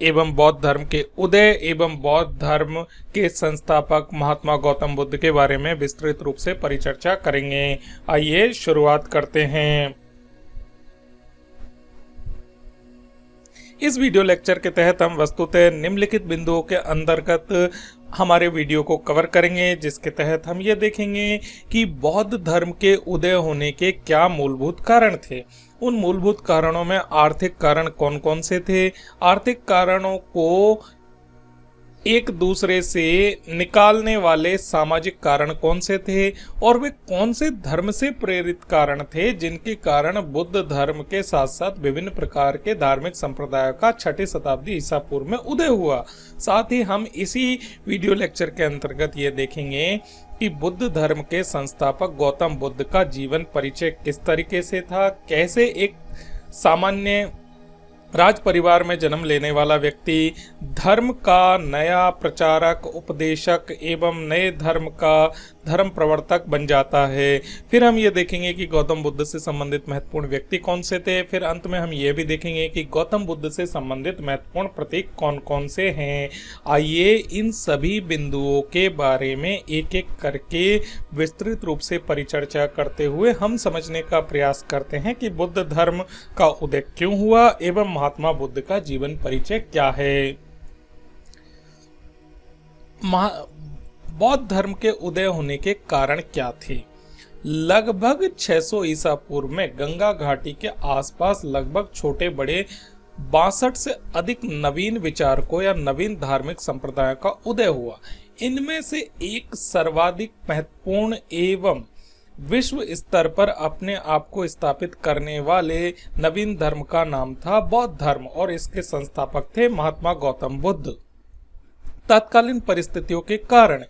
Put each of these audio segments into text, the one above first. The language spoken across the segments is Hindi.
एवं बौद्ध धर्म के उदय एवं बौद्ध धर्म के संस्थापक महात्मा गौतम बुद्ध के बारे में विस्तृत रूप से परिचर्चा करेंगे। आइए शुरुआत करते हैं। इस वीडियो लेक्चर के तहत हम वस्तुतः निम्नलिखित बिंदुओं के अंतर्गत हमारे वीडियो को कवर करेंगे, जिसके तहत हम ये देखेंगे कि बौद्ध धर्म के उदय होने के क्या मूलभूत कारण थे। उन मूलभूत कारणों में आर्थिक कारण कौन कौन से थे, आर्थिक कारणों को एक दूसरे से निकालने वाले सामाजिक कारण कौन से थे और वे कौन से धर्म से प्रेरित कारण थे जिनके कारण बुद्ध धर्म के साथ साथ विभिन्न प्रकार के धार्मिक संप्रदायों का 6ठी शताब्दी ईसा पूर्व में उदय हुआ। साथ ही हम इसी वीडियो लेक्चर के अंतर्गत ये देखेंगे कि बुद्ध धर्म के संस्थापक गौतम बुद्ध का जीवन परिचय किस तरीके से था, कैसे एक सामान्य राज परिवार में जन्म लेने वाला व्यक्ति धर्म का नया प्रचारक, उपदेशक एवं नए धर्म का धर्म प्रवर्तक बन जाता है। फिर हम ये देखेंगे कि गौतम बुद्ध से संबंधित महत्वपूर्ण व्यक्ति कौन से थे। फिर अंत में हम ये भी देखेंगे कि गौतम बुद्ध से संबंधित महत्वपूर्ण प्रतीक कौन कौन से हैं। आइए इन सभी बिंदुओं के बारे में एक एक करके विस्तृत रूप से परिचर्चा करते हुए हम समझने का प्रयास करते हैं कि बुद्ध धर्म का उदय क्यों हुआ एवं महात्मा बुद्ध का जीवन परिचय क्या है। बौद्ध धर्म के उदय होने के कारण क्या थे। लगभग 600 ईसा पूर्व में गंगा घाटी के आसपास लगभग छोटे बड़े 62 से अधिक नवीन विचारकों या नवीन धार्मिक संप्रदायों का उदय हुआ। इनमें से एक सर्वाधिक महत्वपूर्ण एवं विश्व स्तर पर अपने आप को स्थापित करने वाले नवीन धर्म का नाम था बौद्ध धर्म और इसके संस्थापक थे महात्मा गौतम बुद्ध। तत्कालीन परिस्थितियों के कारण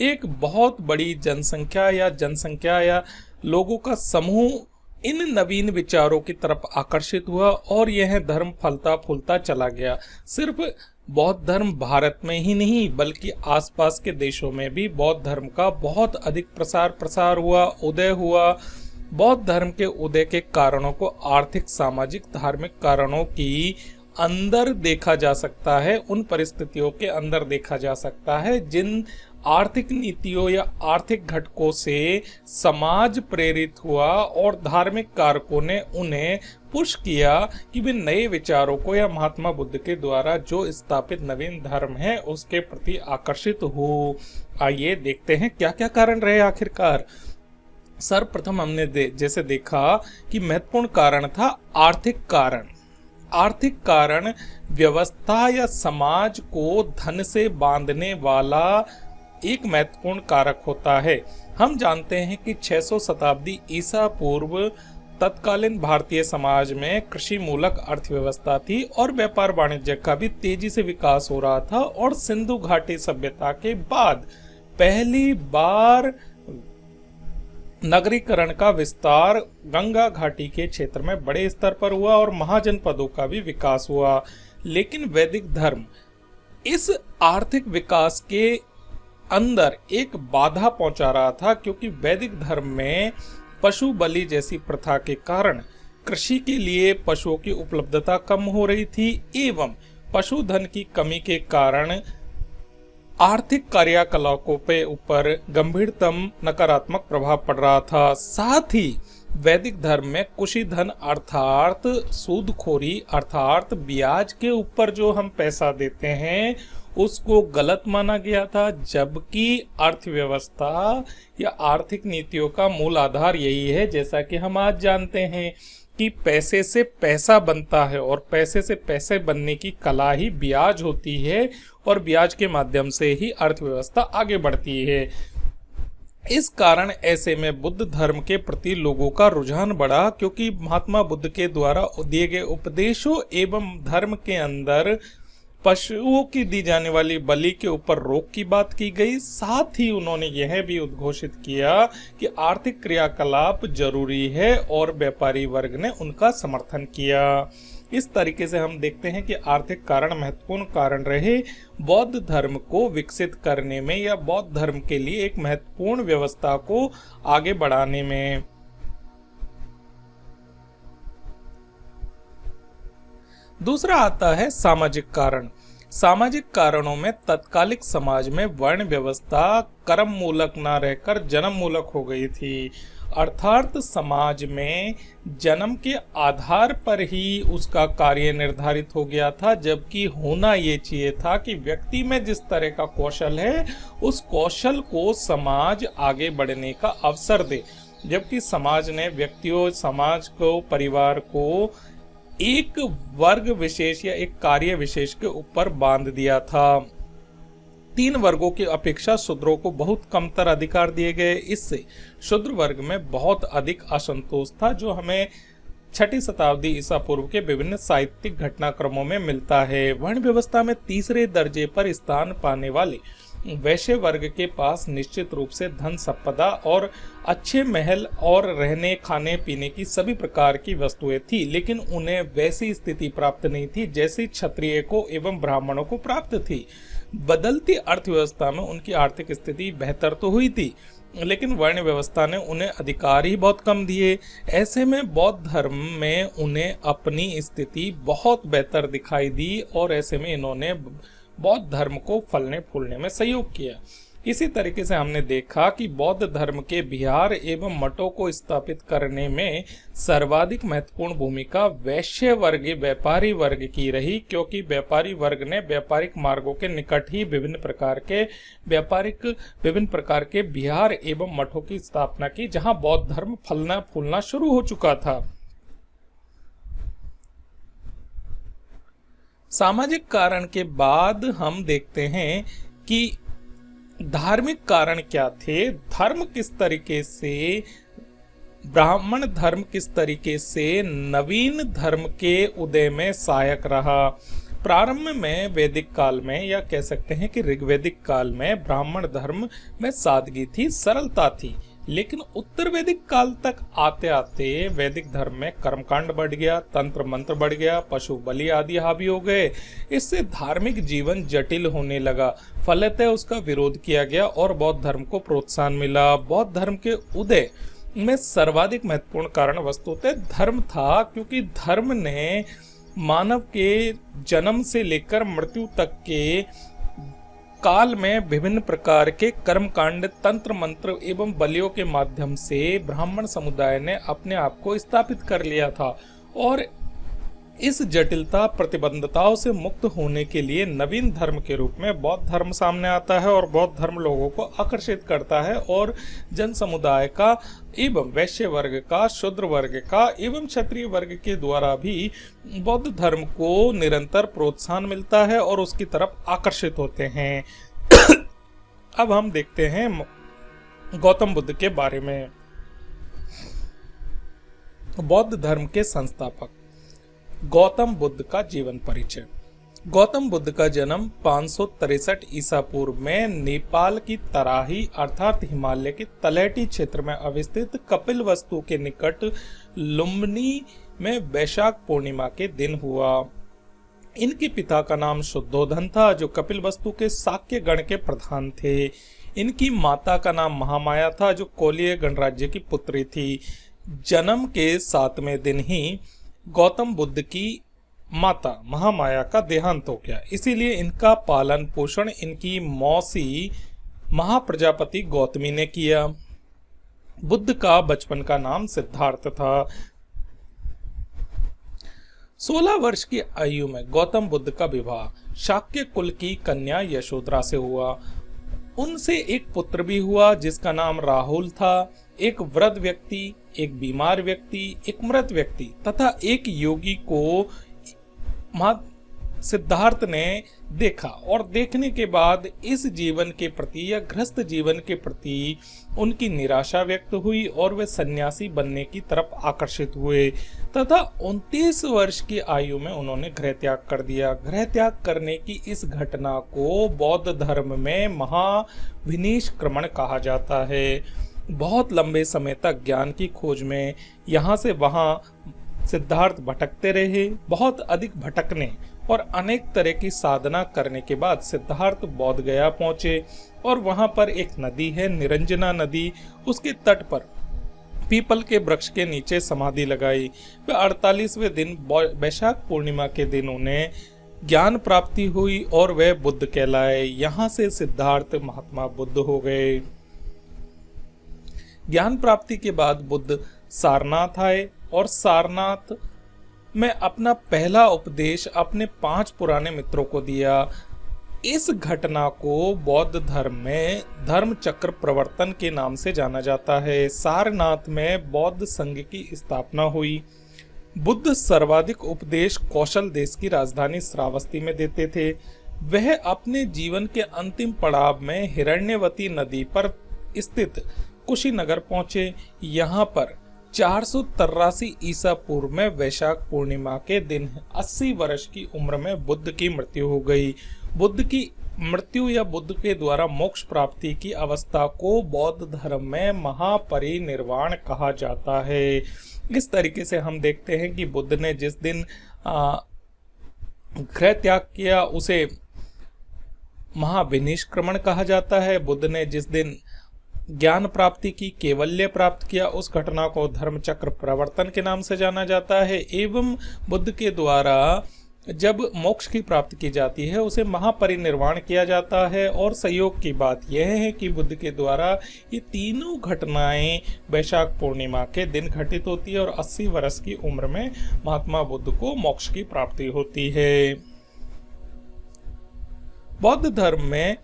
एक बहुत बड़ी जनसंख्या या लोगों का समूह इन नवीन विचारों की तरफ आकर्षित हुआ और यह धर्म फलता फूलता चला गया। सिर्फ बौद्ध धर्म भारत में ही नहीं बल्कि आसपास के देशों में भी बौद्ध धर्म का बहुत अधिक प्रसार हुआ, उदय हुआ। बौद्ध धर्म के उदय के कारणों को आर्थिक, सामाजिक, धार्मिक कारणों की अंदर देखा जा सकता है, उन परिस्थितियों के अंदर देखा जा सकता है जिन आर्थिक नीतियों या आर्थिक घटकों से समाज प्रेरित हुआ और धार्मिक कारकों ने उन्हें पुश किया कि वे नए विचारों को या महात्मा बुद्ध के द्वारा जो स्थापित नवीन धर्म है उसके प्रति आकर्षित हो। आइए देखते हैं क्या क्या कारण रहे आखिरकार। सर्वप्रथम हमने जैसे देखा कि महत्वपूर्ण कारण था आर्थिक कारण। आर्थिक कारण व्यवस्था या समाज को धन से बांधने वाला एक महत्वपूर्ण कारक होता है। हम जानते हैं कि 600 शताब्दी ईसा पूर्व तत्कालीन भारतीय समाज में कृषि मूलक अर्थव्यवस्था थी और व्यापार वाणिज्य का भी तेजी से विकास हो रहा था और सिंधु घाटी सभ्यता के बाद पहली बार नगरीकरण का विस्तार गंगा घाटी के क्षेत्र में बड़े स्तर पर हुआ और महाजनपदों का भी विकास हुआ। लेकिन वैदिक धर्म इस आर्थिक विकास के अंदर एक बाधा पहुंचा रहा था, क्योंकि वैदिक धर्म में पशु बलि जैसी प्रथा के कारण कृषि के लिए पशुओं की उपलब्धता कम हो रही थी एवं पशुधन की कमी के कारण आर्थिक कार्यकलापों पे ऊपर गंभीरतम नकारात्मक प्रभाव पड़ रहा था। साथ ही वैदिक धर्म में कुशी धन अर्थात सूदखोरी अर्थात ब्याज के ऊपर जो हम पैसा देते हैं उसको गलत माना गया था, जबकि अर्थव्यवस्था या आर्थिक नीतियों का मूल आधार यही है, जैसा कि हम आज जानते हैं कि पैसे से पैसा बनता है और पैसे से पैसे बनने की कला ही ब्याज होती है और ब्याज के माध्यम से ही अर्थव्यवस्था आगे बढ़ती है। इस कारण ऐसे में बुद्ध धर्म के प्रति लोगों का रुझान बढ़ा, क्योंकि महात्मा बुद्ध के द्वारा दिए गए उपदेशों एवं धर्म के अंदर पशुओं की दी जाने वाली बलि के ऊपर रोक की बात की गई। साथ ही उन्होंने यह भी उद्घोषित किया कि आर्थिक क्रियाकलाप जरूरी है और व्यापारी वर्ग ने उनका समर्थन किया। इस तरीके से हम देखते हैं कि आर्थिक कारण महत्वपूर्ण कारण रहे बौद्ध धर्म को विकसित करने में या बौद्ध धर्म के लिए एक महत्वपूर्ण व्यवस्था को आगे बढ़ाने में। दूसरा आता है सामाजिक कारण। सामाजिक कारणों में तत्कालिक समाज में वर्ण व्यवस्था कर्म मूलक न रहकर जन्म मूलक हो गई थी, अर्थात समाज में जन्म के आधार पर ही उसका कार्य निर्धारित हो गया था, जबकि होना ये चाहिए था कि व्यक्ति में जिस तरह का कौशल है उस कौशल को समाज आगे बढ़ने का अवसर दे। जबकि समाज ने व्यक्तियों, समाज को, परिवार को एक वर्ग विशेष या एक कार्य विशेष के ऊपर बांध दिया था। 3 वर्गों की अपेक्षा शूद्रों को बहुत कमतर अधिकार दिए गए। इससे शूद्र वर्ग में बहुत अधिक असंतोष था, जो हमें 6ठी शताब्दी ईसा पूर्व के विभिन्न साहित्यिक घटनाक्रमों में मिलता है। वर्ण व्यवस्था में तीसरे दर्जे पर स्थान पाने वाले वैश्य वर्ग के पास निश्चित रूप से धन संपदा और अच्छे महल और रहने खाने पीने की सभी प्रकार की वस्तुएं थी, लेकिन उन्हें वैसी स्थिति प्राप्त नहीं थी जैसी क्षत्रिय को एवं ब्राह्मणों को प्राप्त थी। बदलती अर्थव्यवस्था में उनकी आर्थिक स्थिति बेहतर तो हुई थी, लेकिन वर्ण व्यवस्था ने उन्हें अधिकार ही बहुत कम दिए। ऐसे में बौद्ध धर्म में उन्हें अपनी स्थिति बहुत बेहतर दिखाई दी और ऐसे में इन्होंने बौद्ध धर्म को फलने फूलने में सहयोग किया। इसी तरीके से हमने देखा कि बौद्ध धर्म के विहार एवं मठों को स्थापित करने में सर्वाधिक महत्वपूर्ण भूमिका वैश्य वर्ग, व्यापारी वर्ग की रही, क्योंकि व्यापारी वर्ग ने व्यापारिक मार्गों के निकट ही विभिन्न प्रकार के विहार एवं मठों की स्थापना की, जहां बौद्ध धर्म फलना फूलना शुरू हो चुका था। सामाजिक कारण के बाद हम देखते हैं कि धार्मिक कारण क्या थे। धर्म किस तरीके से, ब्राह्मण धर्म किस तरीके से नवीन धर्म के उदय में सहायक रहा। प्रारंभ में वैदिक काल में, या कह सकते हैं कि ऋग्वैदिक काल में, ब्राह्मण धर्म में सादगी थी, सरलता थी, लेकिन उत्तर वैदिक काल तक आते आते वैदिक धर्म में कर्मकांड बढ़ गया, तंत्र मंत्र बढ़ गया, पशु बलि आदि हावी हो गए। इससे धार्मिक जीवन जटिल होने लगा, फलतः उसका विरोध किया गया और बौद्ध धर्म को प्रोत्साहन मिला। बौद्ध धर्म के उदय में सर्वाधिक महत्वपूर्ण कारण वस्तुतः धर्म था, क्योंकि धर्म ने मानव के जन्म से लेकर मृत्यु तक के काल में विभिन्न प्रकार के कर्मकांड, तंत्र मंत्र एवं बलियों के माध्यम से ब्राह्मण समुदाय ने अपने आप को स्थापित कर लिया था। और इस जटिलता, प्रतिबंधताओं से मुक्त होने के लिए नवीन धर्म के रूप में बौद्ध धर्म सामने आता है और बौद्ध धर्म लोगों को आकर्षित करता है और जन समुदाय का एवं वैश्य वर्ग का, शूद्र वर्ग का एवं क्षत्रिय वर्ग के द्वारा भी बौद्ध धर्म को निरंतर प्रोत्साहन मिलता है और उसकी तरफ आकर्षित होते हैं। अब हम देखते हैं गौतम बुद्ध के बारे में। बौद्ध धर्म के संस्थापक गौतम बुद्ध का जीवन परिचय। गौतम बुद्ध का जन्म 563 ईसा पूर्व में नेपाल की तराही अर्थात हिमालय के तलहटी क्षेत्र में अवस्थित कपिलवस्तु के निकट लुम्बिनी में वैशाख पूर्णिमा के दिन हुआ। इनके पिता का नाम शुद्धोधन था, जो कपिलवस्तु के शाक्य गण के प्रधान थे। इनकी माता का नाम महामाया था, जो कोलीय गणराज्य की पुत्री थी। जन्म के 7वें दिन ही गौतम बुद्ध की माता महामाया का देहांत हो गया, इसीलिए इनका पालन पोषण इनकी मौसी महाप्रजापति गौतमी ने किया। बुद्ध का बचपन का नाम सिद्धार्थ था। 16 वर्ष की आयु में गौतम बुद्ध का विवाह शाक्य कुल की कन्या यशोधरा से हुआ। उनसे एक पुत्र भी हुआ जिसका नाम राहुल था। एक वृद्ध व्यक्ति, एक बीमार व्यक्ति, एक मृत व्यक्ति तथा एक योगी को सिद्धार्थ ने देखा और देखने के बाद इस जीवन के प्रति या गृहस्थ जीवन के प्रति उनकी निराशा व्यक्त हुई और वे सन्यासी बनने की तरफ आकर्षित हुए तथा 29 वर्ष की आयु में उन्होंने गृह त्याग कर दिया। गृह त्याग करने की इस घटना को बौद्ध धर्म में महाविनिष्क्रमण कहा जाता है। बहुत लंबे समय तक ज्ञान की खोज में यहाँ से वहाँ सिद्धार्थ भटकते रहे। बहुत अधिक भटकने और अनेक तरह की साधना करने के बाद सिद्धार्थ बोध गया पहुंचे और वहां पर एक नदी है, निरंजना नदी। उसके तट पर पीपल के वृक्ष के नीचे समाधि लगाई। वे 48वें दिन वैशाख पूर्णिमा के दिन उन्हें ज्ञान प्राप्ति हुई और वह बुद्ध कहलाए। यहाँ से सिद्धार्थ महात्मा बुद्ध हो गए। ज्ञान प्राप्ति के बाद बुद्ध सारनाथ आए और सारनाथ में अपना पहला उपदेश अपने 5 पुराने मित्रों को दिया। इस घटना को बौद्ध धर्म में धर्म चक्र प्रवर्तन के नाम से जाना जाता है। सारनाथ में बौद्ध संघ की स्थापना हुई। बुद्ध सर्वाधिक उपदेश कौशल देश की राजधानी श्रावस्ती में देते थे। वह अपने जीवन के अंतिम पड़ाव में हिरण्यवती नदी पर स्थित कुशीनगर पहुंचे। यहाँ पर 483 ईसा पूर्व में वैशाख पूर्णिमा के दिन 80 वर्ष की उम्र में बुद्ध की मृत्यु हो गई। बुद्ध की मृत्यु या बुद्ध के द्वारा मोक्ष प्राप्ति की अवस्था को बौद्ध धर्म में महापरिनिर्वाण कहा जाता है। इस तरीके से हम देखते हैं कि बुद्ध ने जिस दिन गृह त्याग किया उसे महाविनिष्क्रमण कहा जाता है। बुद्ध ने जिस दिन ज्ञान प्राप्ति की, केवल्य प्राप्त किया, उस घटना को धर्म चक्र प्रवर्तन के नाम से जाना जाता है। एवं बुद्ध के द्वारा जब मोक्ष की प्राप्ति की जाती है उसे महापरिनिर्वाण किया जाता है। और संयोग की बात यह है कि बुद्ध के द्वारा ये तीनों घटनाएं वैशाख पूर्णिमा के दिन घटित होती है और 80 वर्ष की उम्र में महात्मा बुद्ध को मोक्ष की प्राप्ति होती है। बौद्ध धर्म में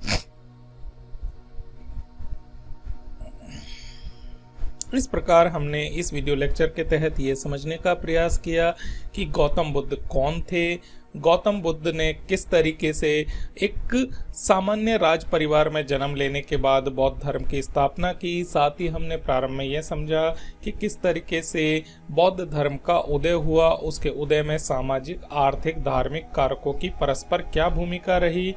इस प्रकार हमने इस वीडियो लेक्चर के तहत ये समझने का प्रयास किया कि गौतम बुद्ध कौन थे, गौतम बुद्ध ने किस तरीके से एक सामान्य राज परिवार में जन्म लेने के बाद बौद्ध धर्म की स्थापना की। साथ ही हमने प्रारंभ में यह समझा कि किस तरीके से बौद्ध धर्म का उदय हुआ, उसके उदय में सामाजिक, आर्थिक, धार्मिक कारकों की परस्पर क्या भूमिका रही।